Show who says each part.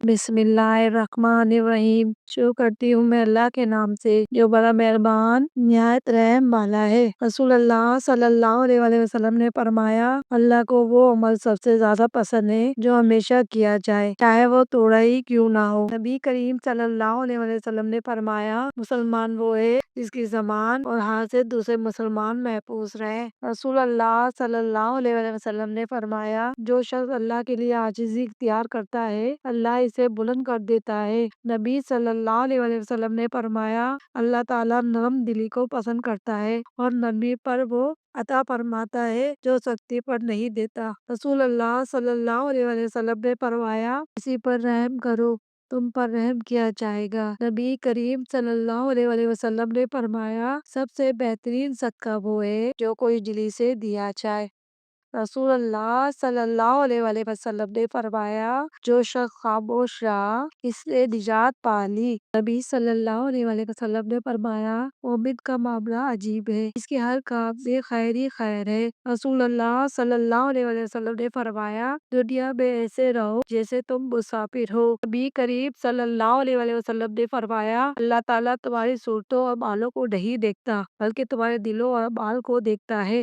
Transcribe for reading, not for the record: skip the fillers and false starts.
Speaker 1: بسم اللہ الرحمن الرحیم۔ شروع کرتی ہوں میں اللہ کے نام سے جو بڑا مہربان نہایت رحم والا ہے۔ رسول اللہ صلی اللہ علیہ وآلہ وسلم نے فرمایا، اللہ کو وہ عمل سب سے زیادہ پسند ہے جو ہمیشہ کیا جائے، چاہے وہ تھوڑا ہی کیوں نہ ہو۔ نبی کریم صلی اللہ علیہ وآلہ وسلم نے فرمایا، مسلمان وہ ہے جس کی زبان اور ہاتھ سے دوسرے مسلمان محفوظ رہے۔ رسول اللہ صلی اللہ علیہ وآلہ وسلم نے فرمایا، جو شخص اللہ کے لیے عاجزی اختیار کرتا ہے، اللہ اسے بلند کر دیتا ہے۔ نبی صلی اللہ علیہ وآلہ وسلم نے فرمایا، اللہ تعالیٰ نرم دلی کو پسند کرتا ہے اور نرمی پر وہ عطا فرماتا ہے جو سختی پر نہیں دیتا۔ رسول اللہ صلی اللہ علیہ وآلہ وسلم نے فرمایا، کسی پر رحم کرو، تم پر رحم کیا جائے گا۔ نبی کریم صلی اللہ علیہ وآلہ وسلم نے فرمایا، سب سے بہترین صدقہ وہ ہے جو کوئی دلی سے دیا جائے۔ رسول اللہ صلی اللہ علیہ وآلہ وسلم نے فرمایا، جو شخص خاموش رہا اس نے نجات پا لی۔ نبی صلی اللہ علیہ وآلہ وسلم نے فرمایا، مومن کا معاملہ عجیب ہے، اس کے ہر کام میں خیر ہی خیر ہے۔ رسول اللہ صلی اللہ علیہ وآلہ وسلم نے فرمایا، دنیا میں ایسے رہو جیسے تم مسافر ہو۔ نبی کریم صلی اللہ علیہ وآلہ وسلم نے فرمایا، اللہ تعالیٰ تمہاری صورتوں اور اعمالوں کو نہیں دیکھتا بلکہ تمہارے دلوں اور اعمال کو دیکھتا ہے۔